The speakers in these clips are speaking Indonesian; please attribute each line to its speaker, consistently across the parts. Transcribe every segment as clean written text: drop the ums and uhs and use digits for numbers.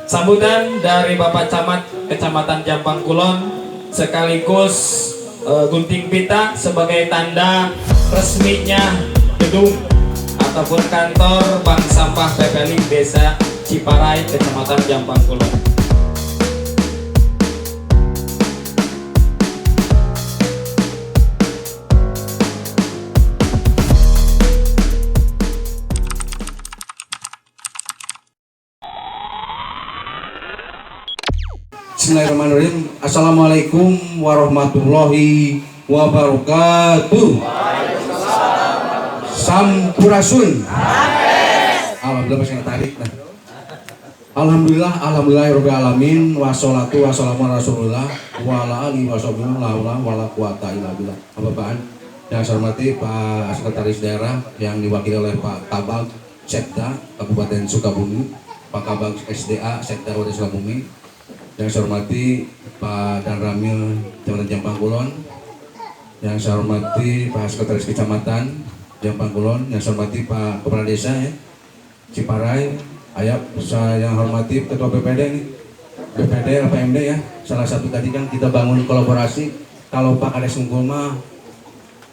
Speaker 1: Sambutan dari Bapak Camat Kecamatan Jampang Kulon sekaligus gunting pita sebagai tanda resminya gedung ataupun kantor Bank Sampah PPLING Desa Ciparai Kecamatan Jampang Kulon.
Speaker 2: Bismillahirrahmanirrahim. Assalamualaikum warahmatullahi wabarakatuh. Sampurasun. Alhamdulillah masih tarik. Alhamdulillah alamin. Wassalatu wassalamu ala Rasulillah wa ala alihi washabihi la haula wala quwata illa billah. Bapak yang saya hormati Pak Sekretaris Daerah yang diwakili oleh Pak Kabag Sekda Kabupaten Sukabumi, Pak Kabag SDA Sekda Kabupaten Sukabumi. Yang saya hormati Pak Dan Ramil Kecamatan Jampang Kulon, yang saya hormati Pak Sekretaris Kecamatan Jampang Kulon, yang saya hormati Pak Kepala Desa Ciparai, saya yang hormati Ketua BPD BPD LPMD ya. Salah satu tadi kan kita bangun kolaborasi. Kalau Pak Kades unggul mah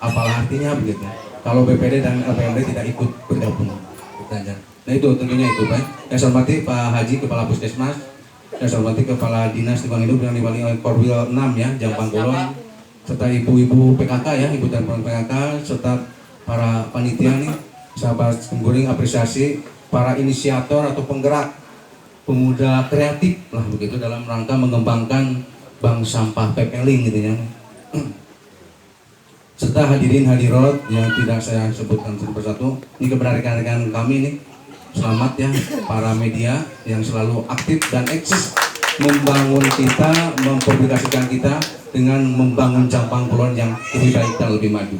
Speaker 2: apalah artinya begitu. Kalau BPD dan LPMD tidak ikut bergabung. Nah itu tentunya itu Pak. Yang saya hormati Pak Haji Kepala Puskesmas. Yang saya hormati Kepala Dinas Lingkungan Hidup yang diwakili oleh Korwil 6 ya, Jampang Kulon, serta ibu-ibu PKK ya, ibu dan PKK, serta para panitia nih, sahabat Gemguring, apresiasi para inisiator atau penggerak pemuda kreatif lah begitu dalam rangka mengembangkan Bank Sampah PPLING gitu ya. Serta hadirin hadirat yang tidak saya sebutkan satu persatu, ini kepada rekan-rekan kami nih. Selamat ya para media yang selalu aktif dan eksis membangun kita, mempublikasikan kita dengan membangun Jampang Kulon yang lebih baik dan lebih maju.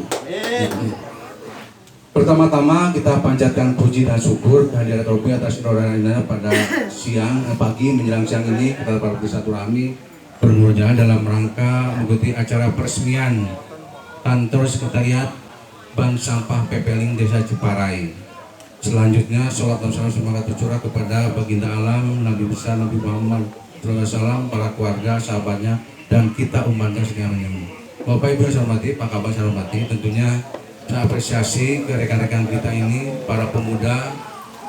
Speaker 2: Pertama-tama kita panjatkan puji dan syukur kehadirat Robi atas nuraninya pada pagi menjelang siang ini kita para bersilaturahmi berjalan dalam rangka mengikuti acara peresmian kantor sekretariat Bank Sampah PPLING Desa Ciparai. Selanjutnya, sholat dan salam semoga tercurah kepada baginda alam, Nabi besar Nabi Muhammad SAW, para keluarga, sahabatnya, dan kita umatnya semuanya. Bapak Ibu yang saya hormati, Pak Kabag saya hormati, tentunya saya apresiasi ke rekan-rekan kita ini, para pemuda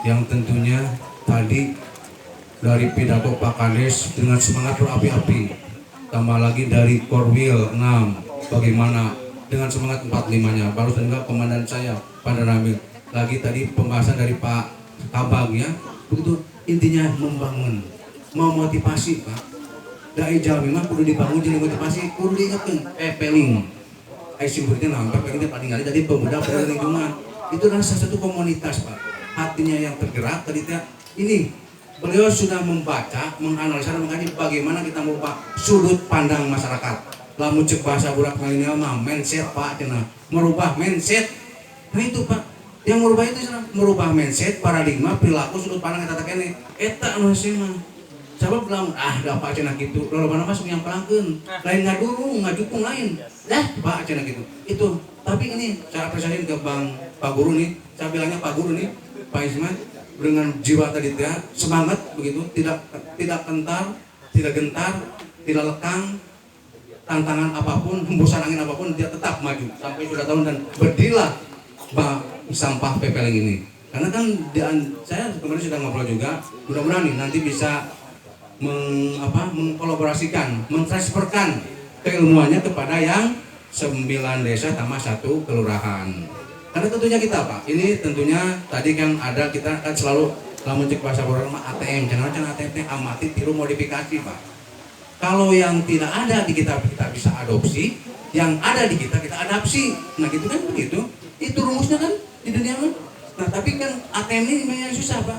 Speaker 2: yang tentunya tadi dari pidato Pak Kades dengan semangat berapi-api, tambah lagi dari Korwil 6, bagaimana dengan semangat 45-nya, baru juga komandan saya, Pak Ramil. Lagi tadi pembahasan dari Pak Kabag ya, begitu intinya membangun, memotivasi Pak. Dari jauh memang perlu dibangun jadi motivasi, perlu diingatkan PPLING. Simbolnya nampak PPLING paling kali tadi pemuda peduli lingkungan. Itu adalah salah satu komunitas Pak. Hatinya yang tergerak tadi ini beliau sudah membaca, menganalisa dan mengkaji bagaimana kita merubah sudut pandang masyarakat. Lamun cek bahasa budak milenial mah mindset Pak, merubah mindset. Nah itu Pak. Yang merubah itu merubah mindset, paradigma, perilaku, sudut pandang eta kene. Eta masih mah. Sabab bilang dapat cenah kitu. Lolobana masuk yang pelangkeun. Lain ngadurung, ngajukung lain. Pak cenah kitu. Itu. Tapi ini saya apresiasi ke Pak Guru nih. Saya bilangnya Pak Guru nih, Pak Ismat dengan jiwa tadi semangat begitu, tidak kentar, tidak gentar, tidak lekang. Tantangan apapun, hembusan angin apapun dia tetap maju sampai sudah tahun dan berdirilah Bank Sampah PPLING ini. Karena kan saya kemarin sudah ngobrol juga, mudah-mudahan nih nanti bisa mengkolaborasikan, mentransferkan keilmuannya kepada yang 9 desa tambah 1 kelurahan. Karena tentunya kita Pak, ini tentunya tadi kan ada kita kan selalu lamun cek bahasa program ATM, jangan ATM amati tiru modifikasi Pak. Kalau yang tidak ada di kita bisa adopsi, yang ada di kita adapsi. Nah gitu kan begitu. Itu rumusnya kan di dunia kan. Nah tapi kan ATM ini memang susah Pak.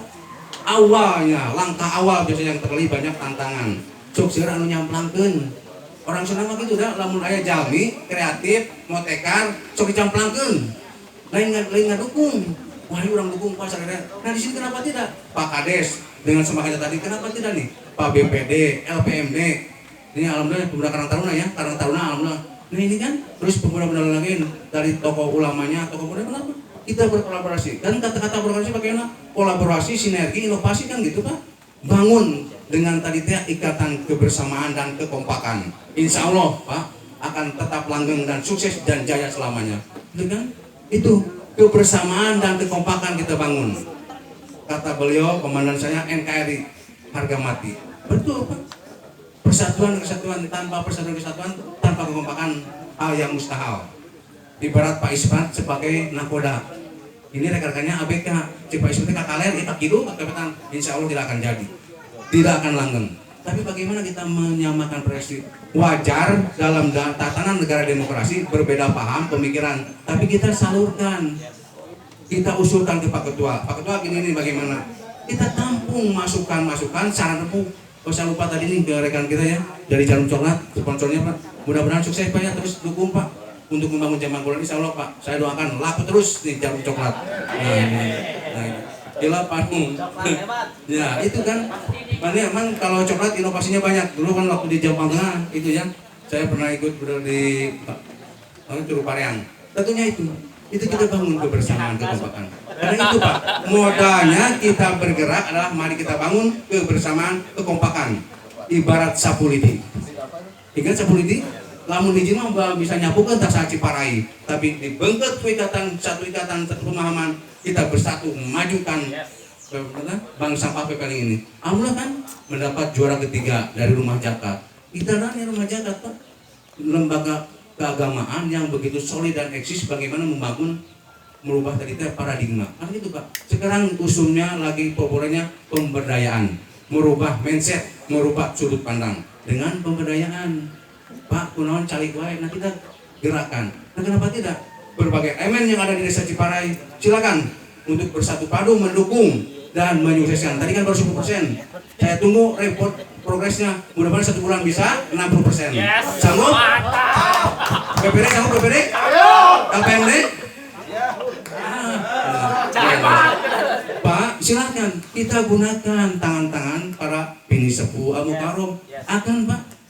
Speaker 2: Awalnya, langkah awal biasanya yang terlalu banyak tantangan. Sukses anu nyamplangkeun. Orang senang gitu dah, lamun aya jalmi kreatif, motekar, sok dicamplangkeun. Lain ngadukung. Wah, orang dukung Pak sadaya. Nah di sini kenapa tidak? Pak Kades dengan semangatnya tadi kenapa tidak nih? Pak BPD, LPMD. Ini alhamdulillah pemuda Karang Taruna ya, Karang Taruna alhamdulillah. Nah ini kan terus pemuda-pemuda lain dari tokoh ulamanya, tokoh muda kenapa? Kita berkolaborasi. Dan kata-kata berkolaborasi bagaimana? Kolaborasi, sinergi, inovasi kan gitu Pak. Bangun dengan tadi teh ikatan kebersamaan dan kekompakan. Insya Allah Pak akan tetap langgeng dan sukses dan jaya selamanya. Itu kan? Itu kebersamaan dan kekompakan kita bangun. Kata beliau, komandan saya, NKRI harga mati. Betul Pak. Persatuan kesatuan tanpa persatuan kesatuan tanpa kekompakan hal yang mustahil. Ibarat Pak Ismat sebagai nakoda. Ini rekan-rekannya ABK. Si Pak Ismat kalian kita kidu kekepetan, insya Allah tidak akan jadi. Tidak akan langgeng. Tapi bagaimana kita menyamakan persepsi? Wajar dalam tatanan negara demokrasi berbeda paham, pemikiran, tapi kita salurkan. Kita usulkan ke Pak Ketua. Pak Ketua gini nih bagaimana? Kita tampung masukan-masukan saran empuk. Oh, saya lupa tadi nih ke rekan kita ya dari Jarum Coklat, sponsornya Pak. Mudah-mudahan sukses Pak ya, terus dukung Pak untuk membangun Jambang Kulon. Insya Allah Pak, saya doakan laku terus nih Jarum Coklat. Gila Pak. Ya itu kan, makanya emang kalau coklat inovasinya banyak. Dulu kan waktu di Jawa Tengah itu ya, saya pernah ikut di Curug Pareang. Tentunya itu kita bangun kebersamaan, kekompakan. Karena itu Pak, modalnya kita bergerak adalah mari kita bangun kebersamaan, kekompakan. Ibarat sapu lidi. Ingat sapu lidi? Lamun hiji mah bisa nyapu kan tak saci parai, tapi dibengket satu ikatan satu pemahaman, kita bersatu memajukan Bank Sampah Pepeling ini. Alhamdulillah kan mendapat juara ketiga dari Rumah Zakat. Kita dari Rumah Zakat Pak, lembaga keagamaan yang begitu solid dan eksis bagaimana membangun merubah tadi paradigma. Kan itu Pak. Sekarang usumnya lagi populernya pemberdayaan, merubah mindset, merubah sudut pandang dengan pemberdayaan. Pak, kunaon calik wae, nah kita gerakan. Nah kenapa tidak? Berbagai elemen yang ada di Desa Ciparai, silakan untuk bersatu padu mendukung dan menyukseskan. Tadi kan baru 10%. Saya tunggu report progresnya. Mudah-mudahan 1 bulan bisa 60%. Yes. Sanggup? PPD sanggup PPD? KPMD? Pak, silakan kita gunakan tangan-tangan para bini sepuh Al-Mukarram. Akan Pak.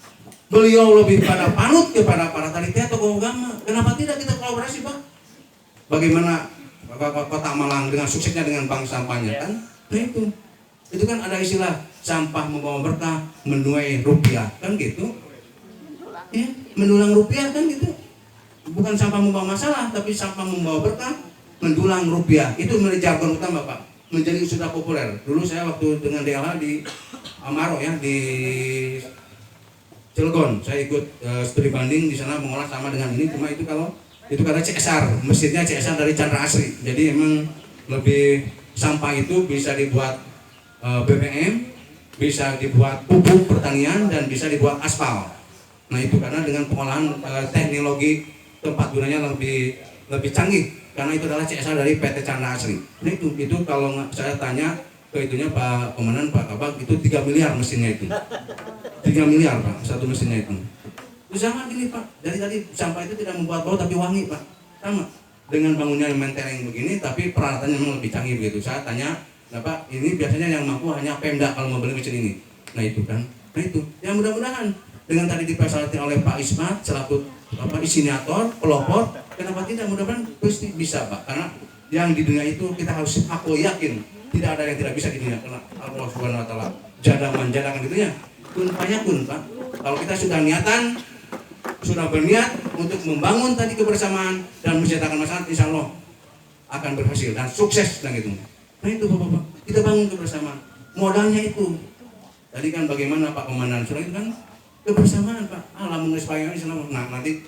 Speaker 2: Beliau lebih pada panut kepada para panitia tokoh agama. Kenapa tidak kita kolaborasi Pak? Bagaimana Kota Malang dengan suksesnya dengan bank sampahnya kan? Nah itu kan ada istilah sampah membawa berkah, menuai rupiah kan gitu? Ya, mendulang rupiah kan gitu? Bukan sampah membawa masalah, tapi sampah membawa berkah, mendulang rupiah. Itu menjadi jargon utama Pak. Menjadi sudah populer. Dulu saya waktu dengan DLH di Amaro ya di Cilegon, saya ikut studi banding di sana mengolah sama dengan ini. Cuma itu kalau itu karena CSR, mesinnya CSR dari Chandra Asri. Jadi emang lebih sampah itu bisa dibuat BBM, bisa dibuat pupuk pertanian dan bisa dibuat aspal. Nah itu karena dengan pengolahan teknologi tempat gunanya lebih canggih. Karena itu adalah CSR dari PT Chandra Asri. Nah itu kalau saya tanya ke itunya Pak Komandan, Pak Kabak, itu 3 miliar mesinnya itu. 3 miliar Pak, satu mesinnya itu. Itu sama gini Pak, dari tadi sampah itu tidak membuat bau tapi wangi Pak. Sama dengan bangunnya mentereng begini tapi peralatannya memang lebih canggih begitu. Saya tanya, nah Pak, ini biasanya yang mampu hanya Pemda kalau mau beli mesin ini. Nah itu kan, nah itu. Ya mudah-mudahan dengan tadi dipersalatin oleh Pak Ismat selaku inisiator, pelopor, kenapa tidak? Mudah-mudahan pasti bisa Pak. Karena yang di dunia itu kita harus, aku yakin tidak ada yang tidak bisa di dunia. Karena Allah Subhanahu Wa Taala jada menjadakan gitu ya. Kun payakun Pak. Kalau kita sudah niatan, sudah berniat untuk membangun tadi kebersamaan dan menciptakan masyarakat, insya Allah akan berhasil dan sukses dan gitu. Nah itu Bapak-Bapak, kita bangun kebersamaan. Modalnya itu. Tadi kan bagaimana Pak Komandan sudah itu kan kebersamaan Pak. Lamun geus payah insya Allah. Nah nanti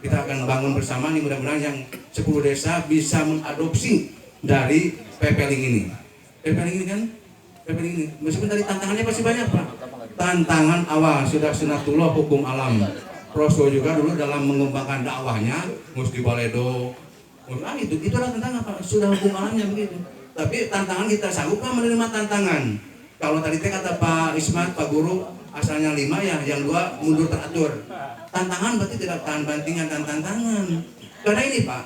Speaker 2: kita akan bangun bersama nih, mudah-mudahan yang 10 desa bisa mengadopsi dari Pepeling ini. Pepeling ini kan, Pepeling ini. Meskipun tadi tantangannya pasti banyak Pak. Tantangan awal sudah sunatullah hukum alam. Rasul juga dulu dalam mengembangkan dakwahnya mesti baledo. Itu adalah tantangan Pak. Sudah hukum alamnya begitu. Tapi tantangan kita sanggup Pak menerima tantangan. Kalau tadi kata Pak Ismat, Pak Guru, asalnya 5 ya, yang 2 mundur teratur. Tantangan berarti tidak tahan bantingan dan tantangan. Karena ini Pak,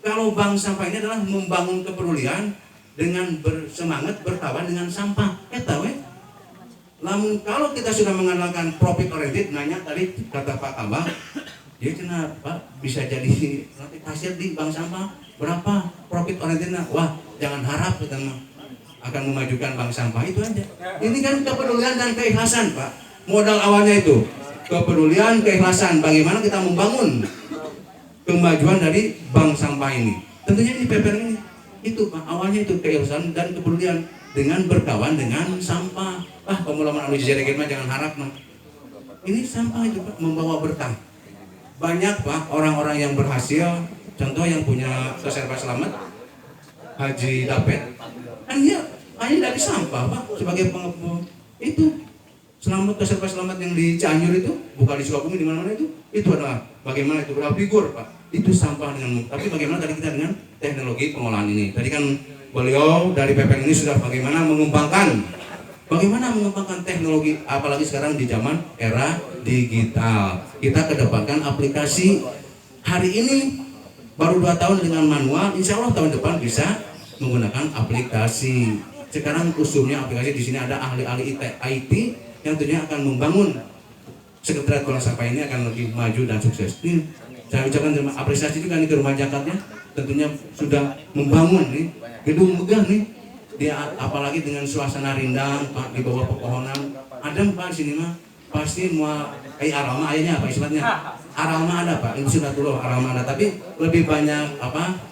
Speaker 2: kalau bank sampah ini adalah membangun kepedulian dengan bersemangat berkawan dengan sampah. Namun kalau kita sudah mengandalkan profit oriented, nanya tadi kata Pak Kabak, dia kenapa bisa jadi nanti kasir di bank sampah berapa profit oriented? Wah jangan harap akan memajukan bank sampah, itu aja. Ini kan kepedulian dan keikhlasan, Pak. Modal awalnya itu kepedulian, keikhlasan. Bagaimana kita membangun kemajuan dari bank sampah ini? Tentunya di PPR ini itu, Pak. Awalnya itu keikhlasan dan kepedulian dengan berkawan dengan sampah. Pemulaman anu sedikit mah jangan harap mah. Ini sampah itu, Pak, membawa berkah. Banyak, Pak, orang-orang yang berhasil. Contoh yang punya Serba Selamat, Haji Dapet, kan dia hanya dari sampah, Pak, sebagai pengepul. Itu Selamat Serba Selamat yang di Cianjur itu, bukan di Sukabumi, di mana-mana itu adalah bagaimana itu berapa figur, Pak. Itu sampah dengan, tapi bagaimana tadi kita dengan teknologi pengolahan ini. Tadi kan beliau dari PPR ini sudah bagaimana mengembangkan teknologi, apalagi sekarang di zaman era digital. Kita kedepankan aplikasi. Hari ini baru 2 tahun dengan manual, insya Allah tahun depan bisa menggunakan aplikasi. Sekarang usumnya aplikasi, di sini ada ahli-ahli IT yang tentunya akan membangun sekretariat bank sampah ini akan lebih maju dan sukses. Ini saya ucapkan terima apresiasi juga nih ke Rumah Jakatnya, tentunya sudah membangun nih gedung megah nih. Dia apalagi dengan suasana rindang, Pak, di bawah pepohonan. Adem, Pak, sini mah pasti mau aroma ayahnya apa istilahnya? Aroma ada, Pak, ini sudah dulu aroma ada, tapi lebih banyak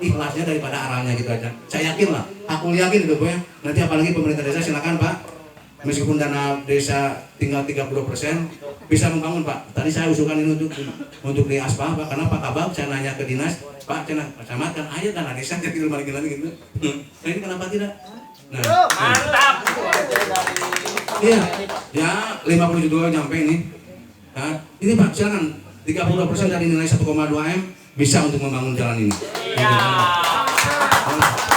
Speaker 2: ikhlasnya daripada aralnya gitu aja. Saya yakin lah, aku yakin gitu, Pak. Nanti apalagi pemerintah desa silakan, Pak. Meskipun dana desa tinggal 30% bisa membangun, Pak. Tadi saya usulkan ini untuk di aspal, Pak, karena Pak Kabak saya nanya ke dinas, Pak, cenah camat kan aja dana desa jadi rumah lagi gitu. Nah, ini kenapa tidak? Nah, mantap. Iya, ya 50 juta nyampe ini. Nah, ini Pak, silakan 32% dari nilai 1,2 M bisa untuk membangun jalan ini.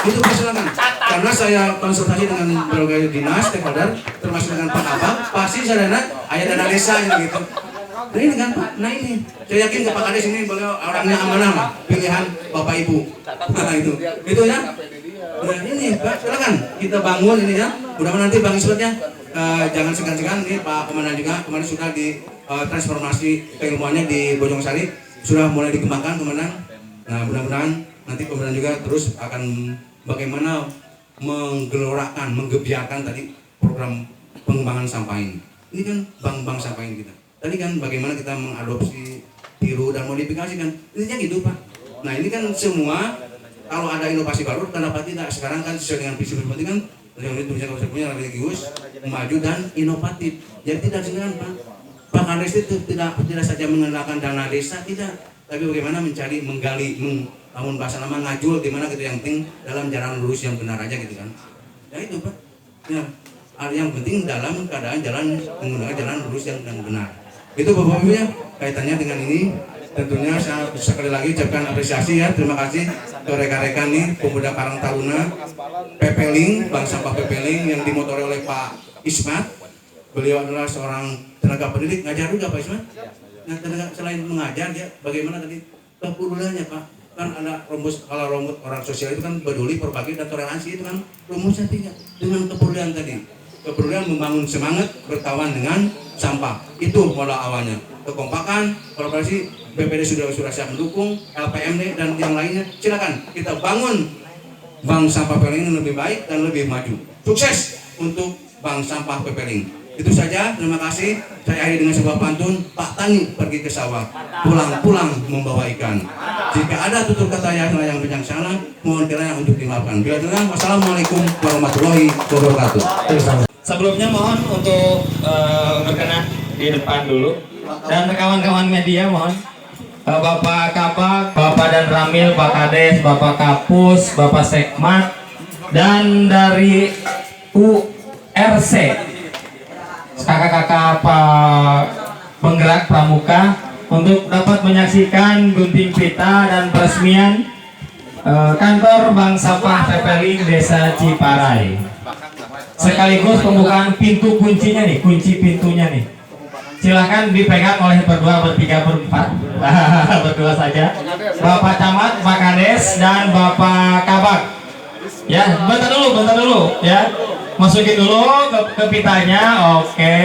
Speaker 2: Itu silakan. Karena saya konsultasi dengan berbagai dinas, stakeholder, termasuk dengan Pak Kabak, pasti saya ayah dana desa gitu. Nah ini kan Pak, nah ini saya yakin Pak Kades ini beliau orangnya amanah lah, pilihan Bapak Ibu. Nah itu ya. Nah ini Pak, silakan kita bangun ini ya. Mudah-mudahan nanti Bang Iswatnya jangan segan-segan ini Pak Komandan juga kemarin sudah di transformasi keilmuannya di Bojongsari sudah mulai dikembangkan Komandan. Nah mudah-mudahan nanti Komandan juga terus akan bagaimana menggelorakan, menggebiarkan tadi program pengembangan sampah ini. Ini kan bank-bank sampah ini kita. Tadi kan bagaimana kita mengadopsi, tiru dan modifikasi kan. Intinya gitu Pak. Nah ini kan semua kalau ada inovasi baru kenapa tidak? Sekarang kan sesuai dengan visi berarti kan yang itu bisa kita punya religius, maju dan inovatif. Jadi tidak segan Pak. Pak Kades itu tidak saja mengandalkan dana desa tidak, tapi bagaimana mencari, menggali, namun bahasa nama ngajul di mana gitu yang penting dalam jalan lurus yang benar aja gitu kan. Ya itu Pak. Ya, yang penting dalam keadaan jalan menggunakan jalan lurus yang benar. Itu Bapak Ibu ya kaitannya dengan ini. Tentunya saya sekali lagi ucapkan apresiasi ya, terima kasih ke rekan-rekan nih pemuda Karang Taruna Pepeling, Bank Sampah Pepeling yang dimotori oleh Pak Ismat. Beliau adalah seorang tenaga pendidik, ngajar juga Pak Ismat. Nah, tenaga selain mengajar dia bagaimana tadi kepeduliannya Pak. Kan ada rumus, kalau rumus orang sosial itu kan peduli, berbagi dan toleransi, itu kan rumusnya 3 dengan kepedulian tadi. Kepedulian membangun semangat berkawan dengan sampah. Itu modal awalnya. Kekompakan, kolaborasi, BPD sudah siap mendukung, LPMD dan yang lainnya. Silakan kita bangun Bank Sampah Pepeling ini lebih baik dan lebih maju. Sukses untuk Bank Sampah Pepeling. Itu saja, terima kasih. Saya akhiri dengan sebuah pantun, Pak Tani pergi ke sawah, pulang-pulang membawa ikan. Jika ada tutur kata yang bijaksana, mohon kiranya untuk dimaafkan. Bila demikian, wassalamualaikum warahmatullahi wabarakatuh.
Speaker 1: Sebelumnya mohon untuk berkenan di depan dulu. Dan kawan-kawan media mohon Bapak Kabak, Bapak dan Ramil, Pak Kades, Bapak Kapus, Bapak Sekmat, dan dari URC kakak-kakak Pak penggerak pramuka untuk dapat menyaksikan gunting pita dan peresmian kantor Bank Sampah Pepeling Desa Ciparai, sekaligus pembukaan pintu kuncinya nih, kunci pintunya nih. Silahkan dipegang oleh berdua, bertiga, berempat, berdua saja. Bapak Camat, Pak Kades, dan Bapak Kabak. Ya, bentar dulu, ya. Masukin dulu ke pitanya, oke.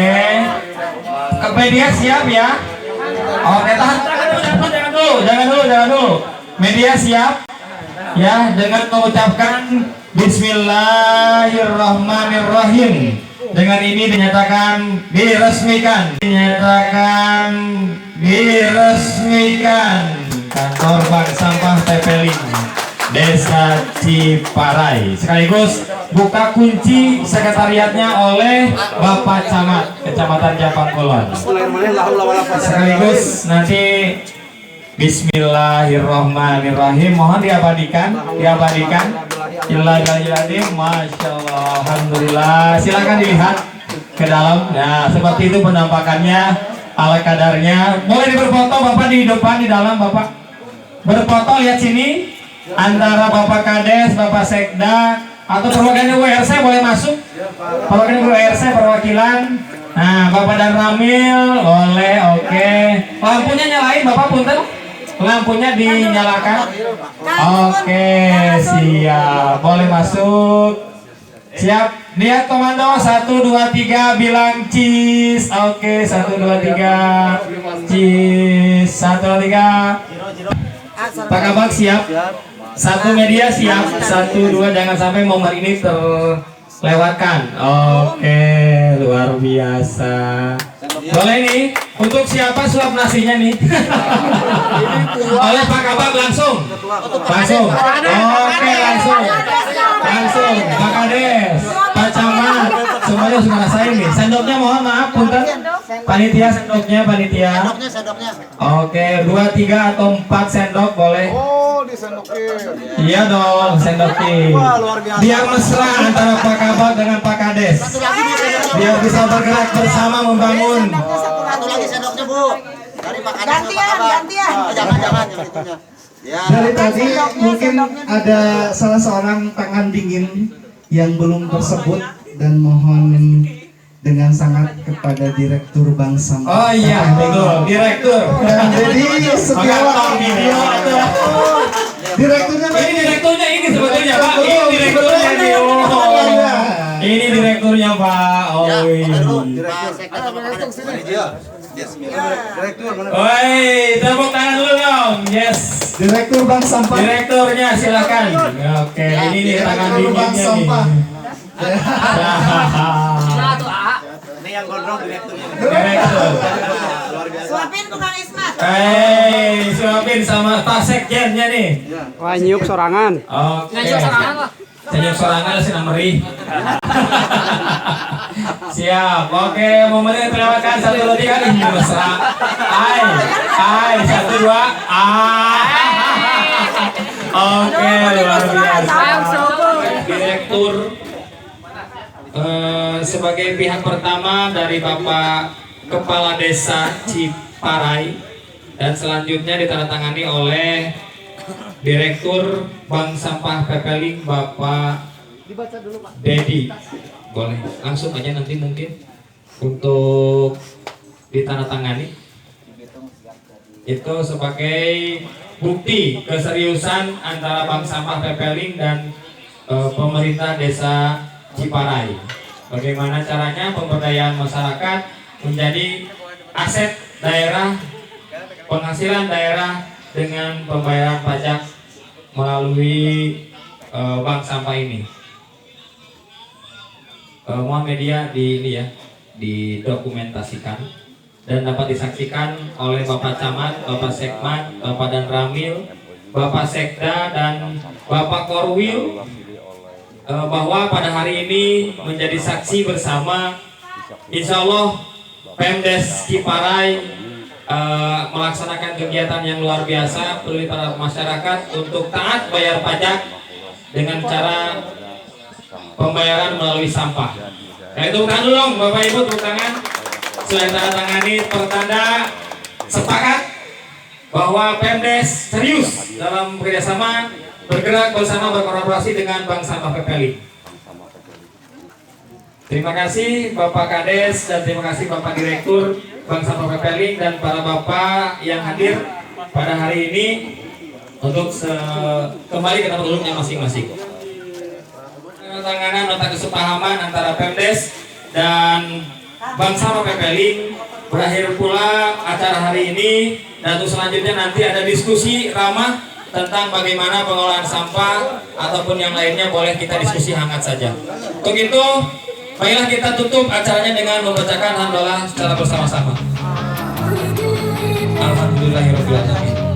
Speaker 1: Ke media siap ya. Oke, jangan dulu. Media siap. Ya, dengan mengucapkan Bismillahirrahmanirrahim. Dengan ini dinyatakan diresmikan. Kantor Bank Sampah Pepeling Desa Ciparai. Sekaligus buka kunci sekretariatnya oleh Bapak Camat Kecamatan Jampang Kulon. Sekaligus nanti Bismillahirrahmanirrahim. Mohon diabadikan. Masya Allah, alhamdulillah. Silakan dilihat ke dalam. Nah, seperti itu penampakannya, ala kadarnya. Boleh diberfoto Bapak di depan, di dalam Bapak. Berfoto lihat sini. Antara Bapak Kades, Bapak Sekda, atau perwakilan WRC boleh masuk. Perwakilan WRC perwakilan. Nah, Bapak dan Ramil boleh, oke. Lampunya nyalain Bapak punten. Lampunya dinyalakan. Oke, siap. Boleh masuk. Siap. Lihat komando 1 2 3 bilang cheese. Oke, 1 2 3. Cheese. 1 2 3. Pak Kabak siap. Satu media siap. 1 2 jangan sampai momen ini terlewatkan. Oke, luar biasa. Boleh nih, untuk siapa suap nasinya nih? Oleh Pak Kabak langsung. Oke, langsung. Pak Kades, Pak Camat, semuanya sudah rasain nih. Sendoknya mohon maaf, punten. Panitia sendoknya. Oke, 2, 3 atau 4 sendok boleh.
Speaker 3: Oh, disendokin.
Speaker 1: Iya dong, sendokin. Biar mesra antara Pak Kabak dengan Pak Kades. Biar bisa bergerak bersama membangun.
Speaker 3: Satu lagi sendoknya, Bu. Dari Pak Kades.
Speaker 4: Gantian.
Speaker 3: Jangan itunya. Ya.
Speaker 4: Dari tadi mungkin ada salah seorang tangan dingin yang belum tersebut dan mohon dengan sangat kepada Direktur Bank Sampah.
Speaker 1: Oh iya, betul, Direktur.
Speaker 4: Dan jadi setiawan direkturnya
Speaker 1: Ini direkturnya ini sebetulnya Pak. Ini direkturnya nih. Ini direkturnya Pak. Oh ini. Woi, tepuk tangan dulu dong. Yes.
Speaker 4: Direktur Bank Sampah.
Speaker 1: Direkturnya silakan. Oke, ini nih tangan
Speaker 4: Direktur Bank
Speaker 1: dinginnya
Speaker 4: Sampah.
Speaker 1: nih.
Speaker 3: Ini yang gondrong direkturnya.
Speaker 1: Direktur.
Speaker 5: Suapin ke Bang Ismat.
Speaker 1: Suapin sama Pak Sekjennya nih.
Speaker 6: Wah, nyuk sorangan.
Speaker 1: Oke. Senyum sorangan sih nameri. Siap. Oke, momennya terlewatkan 1 2 3 ini mesra. Hai 1 2. Oke, luar biasa. Direktur sebagai pihak pertama dari Bapak Kepala Desa Ciparai dan selanjutnya ditandatangani oleh Direktur Bank Sampah Pepeling Bapak Dedi. Boleh langsung aja nanti mungkin untuk ditandatangani. Itu sebagai bukti keseriusan antara Bank Sampah Pepeling dan pemerintah Desa Ciparai. Bagaimana caranya pemberdayaan masyarakat menjadi aset daerah, penghasilan daerah dengan pembayaran pajak melalui bank sampah ini. Mohon media didokumentasikan dan dapat disaksikan oleh Bapak Camat, Bapak Sekmat, Bapak dan Ramil, Bapak Sekda dan Bapak Korwil bahwa pada hari ini menjadi saksi bersama, insya Allah Pemdes Ciparai melaksanakan kegiatan yang luar biasa peduli terhadap masyarakat untuk taat bayar pajak dengan cara pembayaran melalui sampah. Nah, itu tepuk tangan dulu dong Bapak Ibu, tepuk tangan. Selain tanda tangani pertanda sepakat bahwa Pemdes serius dalam kerjasama bergerak bersama berkolaborasi dengan Bank Sampah Pepeling. Terima kasih Bapak Kades dan terima kasih Bapak Direktur Bank Sampah Pepeling dan para bapak yang hadir pada hari ini untuk kembali ke tempat duduknya masing-masing. Tanganan nota kesepahaman antara Pemdes dan Bank Sampah Pepeling berakhir pula acara hari ini, dan untuk selanjutnya nanti ada diskusi ramah tentang bagaimana pengolahan sampah ataupun yang lainnya, boleh kita diskusi hangat saja. Untuk itu, baiklah kita tutup acaranya dengan membacakan hamdalah secara bersama-sama. Alhamdulillahirobbilalamin.